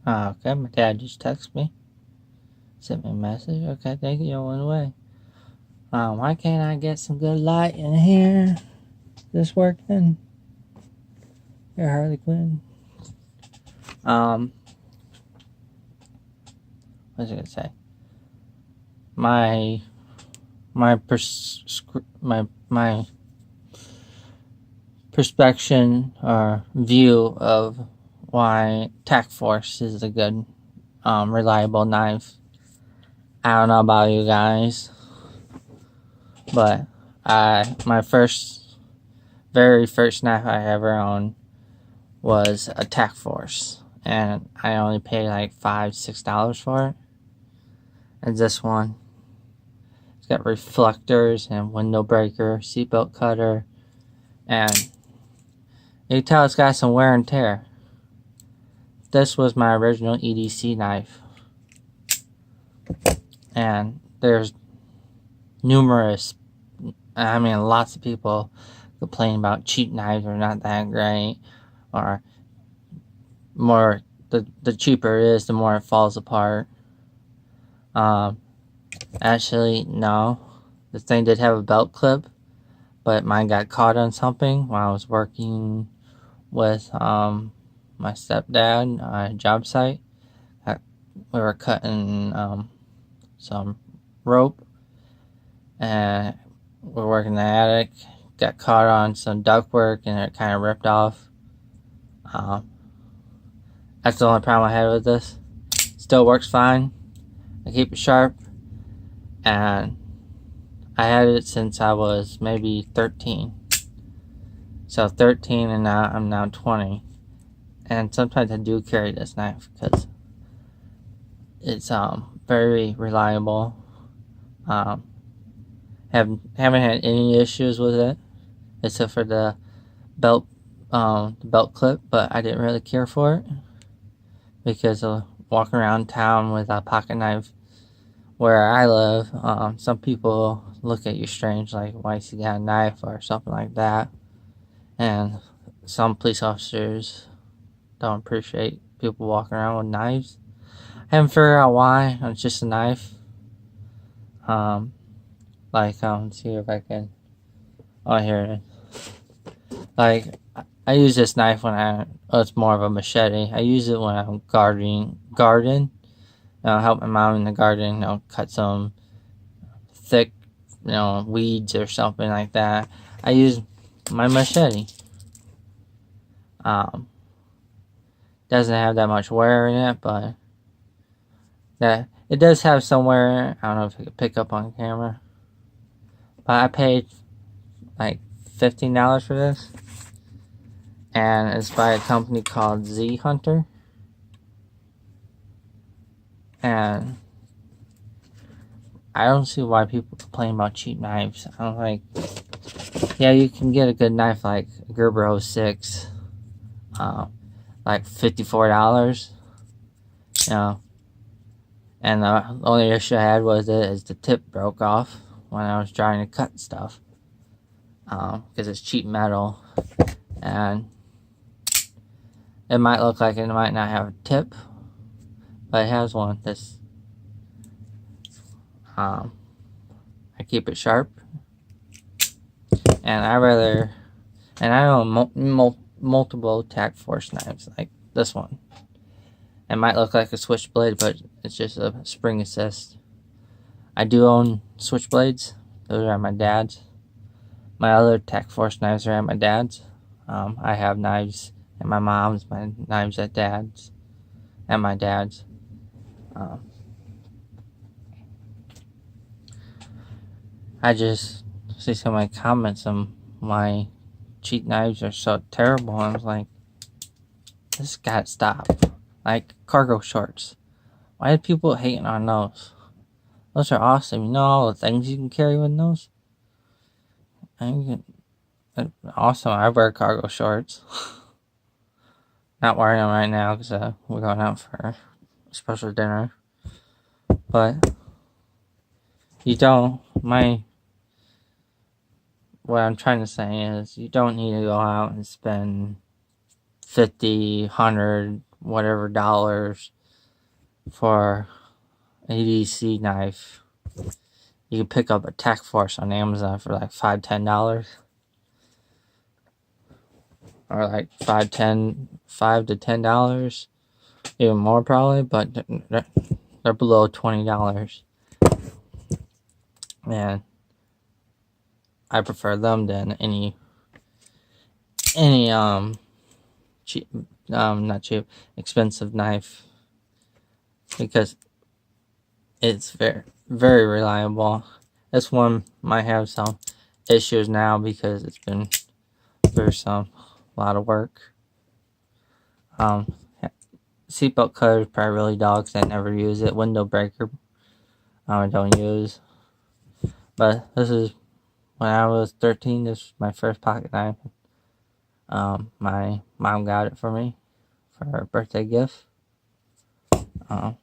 Okay, my dad just texted me. Sent me a message. Okay, thank you. Went away. Why can't I get some good light in here? This working? Here, Harley Quinn. Um, what was I gonna say? My my perspective or view of why Tac Force is a good, reliable knife. I don't know about you guys, but my very first knife I ever owned was a Tac Force, and I only paid like $5-6 for it. And this one, it's got reflectors and window breaker, seatbelt cutter, and you can tell it's got some wear and tear. This was my original EDC knife, and there's numerous, I mean, lots of people complain about cheap knives are not that great, or more the cheaper it is, the more it falls apart. Actually, no. This thing did have a belt clip, but mine got caught on something while I was working with my stepdad on a job site. We were cutting some rope, and we were working in the attic. Got caught on some ductwork, and it kind of ripped off. Um, that's the only problem I had with this. Still works fine. I keep it sharp, and I had it since I was maybe 13. So 13, and now I'm now 20. And sometimes I do carry this knife because it's very reliable. Um, haven't had any issues with it except for the belt clip, but I didn't really care for it because of walking around town with a pocket knife where I live. Some people look at you strange, like, why you got a knife or something like that. And some police officers don't appreciate people walking around with knives. I haven't figured out why. It's just a knife. Let's see if I can. Oh, here it is. Like, I use this knife when it's more of a machete. I use it when I'm garden. Help my mom in the garden, cut some thick, weeds or something like that. I use my machete. Doesn't have that much wear in it, but that it does have some wear. I don't know if I could pick up on camera, but I paid like $15 for this, and it's by a company called Z Hunter. And I don't see why people complain about cheap knives. I don't like. Yeah, you can get a good knife like Gerber 06, like $54. You know, and the only issue I had with it is the tip broke off when I was trying to cut stuff. Because it's cheap metal, and it might look like it might not have a tip, but it has one. I keep it sharp, and I own multiple Tac Force knives like this one. It might look like a switchblade, but it's just a spring assist. I do own switchblades. Those are at my dad's. My other Tac Force knives are at my dad's. I have knives at my mom's, my knives at dad's, and my dad's. I just see some of my comments on my cheap knives are so terrible. I was like, this gotta stop. Like cargo shorts. Why are people hating on those? Those are awesome. You know all the things you can carry with those? Awesome. I wear cargo shorts. Not wearing them right now because we're going out for a special dinner. But you don't. What I'm trying to say is you don't need to go out and spend 50, 100, whatever dollars for ADC knife. You can pick up a Tac Force on Amazon for like $5-10. Or like $5 to $10. Even more probably, but they're below $20. And I prefer them than any cheap, not cheap, expensive knife, because it's very reliable. This one might have some issues now because it's been through a lot of work. Seatbelt cutter is probably really dogs. I never use it. Window breaker, I don't use. But this is when I was 13. This was my first pocket knife. My mom got it for me for her birthday gift. For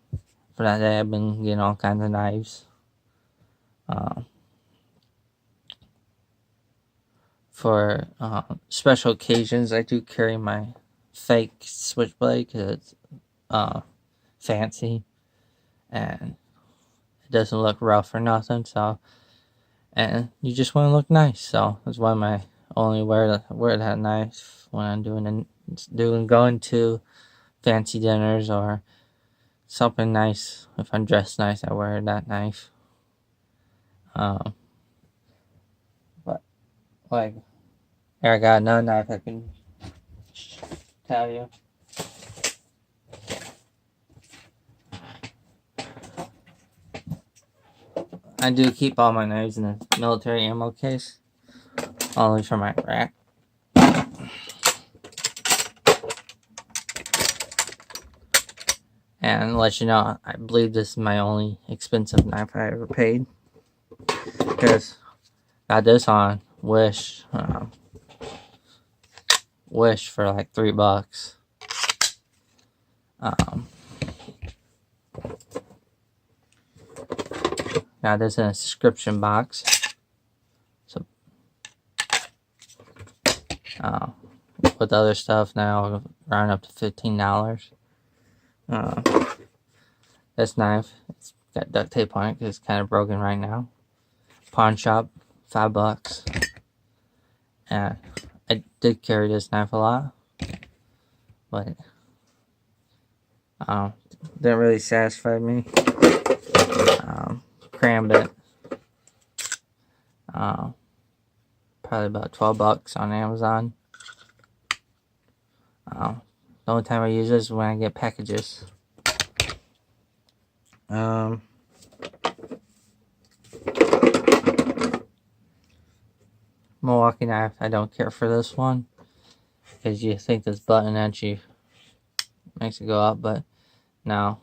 that day, I've been getting all kinds of knives. For special occasions, I do carry my fake switchblade because it's fancy and it doesn't look rough or nothing. So, and you just want to look nice. So that's why I only wear that knife when I'm going to fancy dinners or something nice. If I'm dressed nice, I wear that knife. But like, here I got another knife I can tell you. I do keep all my knives in a military ammo case, only for my rack. And let you know, I believe this is my only expensive knife I ever paid, because I got this on Wish. Wish for like $3. Got this in a subscription box. So, with other stuff now, around up to $15. This knife, it's got duct tape on it because it's kind of broken right now. Pawn shop, $5. And I did carry this knife a lot, but didn't really satisfy me. Crammed it. Probably about $12 on Amazon. The only time I use this is when I get packages. Milwaukee knife, I don't care for this one, because you think this button actually makes it go up, but no,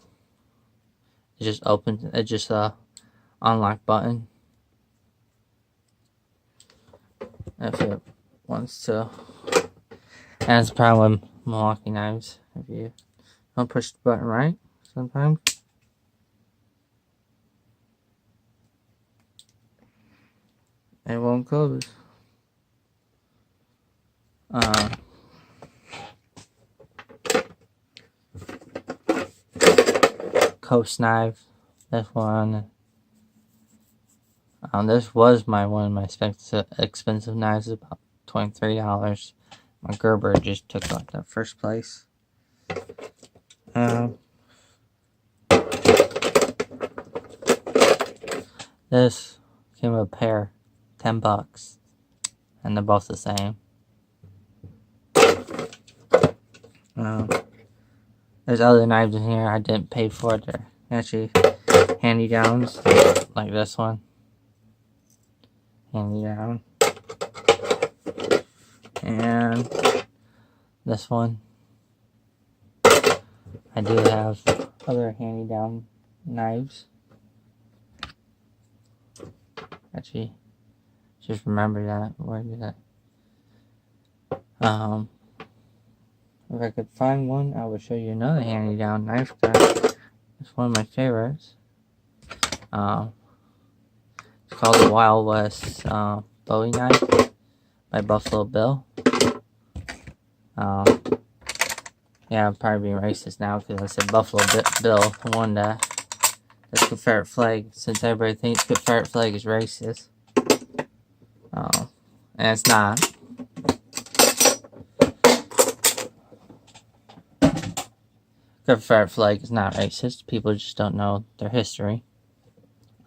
it just opens. It's just a unlock button if it wants to. And it's the problem with Milwaukee knives, if you don't push the button right, sometimes it won't close. Coast knife, this one. This was one of my expensive knives, about $23. My Gerber just took like that first place. This came with a pair, $10, and they're both the same. There's other knives in here I didn't pay for. They're actually hand-me-downs, like this one. Hand-me-down. And this one. I do have other hand-me-down knives. Actually, just remember that. Where did that? If I could find one, I would show you another hand-me-down knife. It's one of my favorites. It's called the Wild West Bowie knife by Buffalo Bill. Yeah, I'm probably being racist now because I said Buffalo Bill, the one that's Confederate flag, since everybody thinks Confederate flag is racist. And it's not. Confederate flag is not racist. People just don't know their history.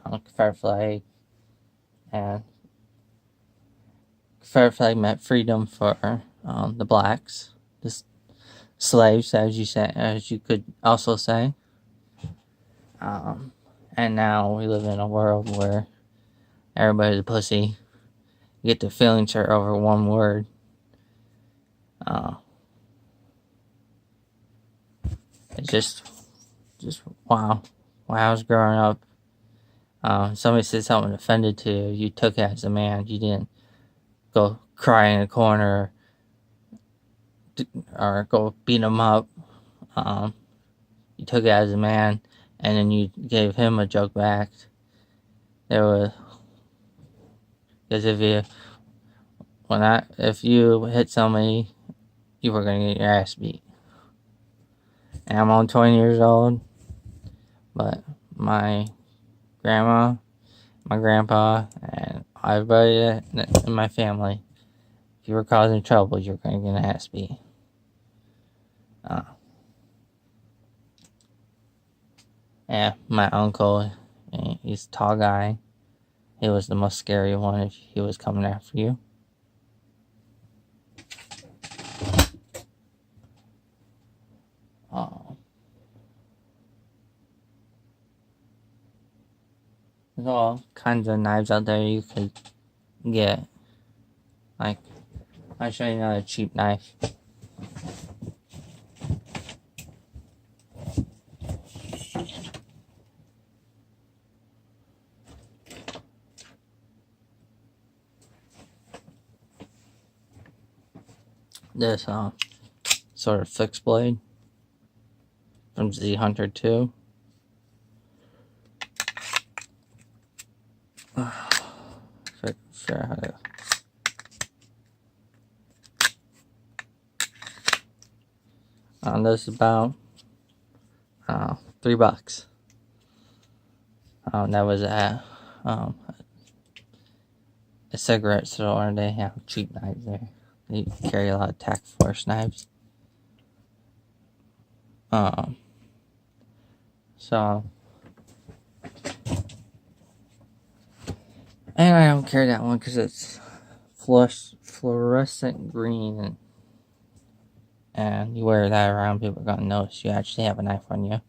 Confederate flag and Confederate flag meant freedom for the blacks, the slaves, as you could also say. And now we live in a world where everybody's a pussy. You get the feelings hurt over one word. It's just wow. When I was growing up, somebody said something offended to you, you took it as a man. You didn't go cry in a corner or go beat him up. You took it as a man, and then you gave him a joke back. There was, because if you hit somebody, you were gonna get your ass beat. And I'm only 20 years old, but my grandma, my grandpa, and everybody in my family, if you were causing trouble, you're gonna get an ass beat. Yeah, my uncle, he's a tall guy. He was the most scary one if he was coming after you. There's all kinds of knives out there you could get. Like, I'll show you another cheap knife. This sort of fixed blade from Z Hunter 2. Figure how to. This is about $3. That was at a cigarette store. They have cheap knives there. They carry a lot of tack force knives. So, and I don't carry that one because it's fluorescent green, and you wear that around, people are gonna notice you actually have a knife on you.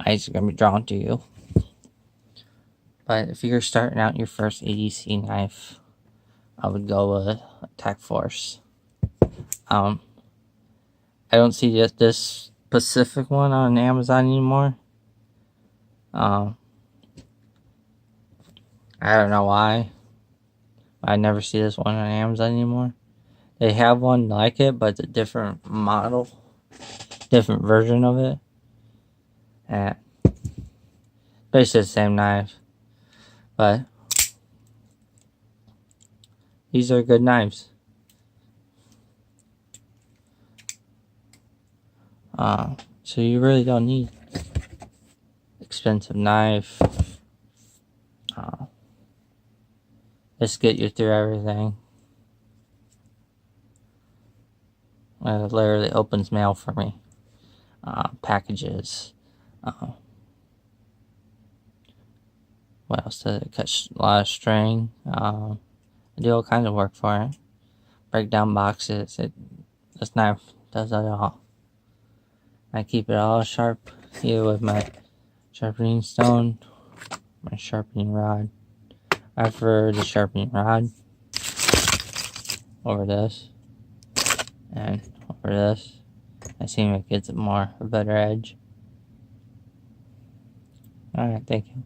Eyes are gonna be drawn to you. But if you're starting out your first ADC knife, I would go with Tac Force. I don't see this specific one on Amazon anymore. I don't know why. I never see this one on Amazon anymore. They have one like it, but it's a different model, different version of it. And basically the same knife. But these are good knives. So you really don't need expensive knife. Just get you through everything. It literally opens mail for me. Packages. What else does it? Cut a lot of string. I do all kinds of work for it. Break down boxes. This knife does it all. I keep it all sharp here with my sharpening stone, my sharpening rod. I prefer the sharpening rod over this and over this. I seem it gets a better edge. Alright, thank you.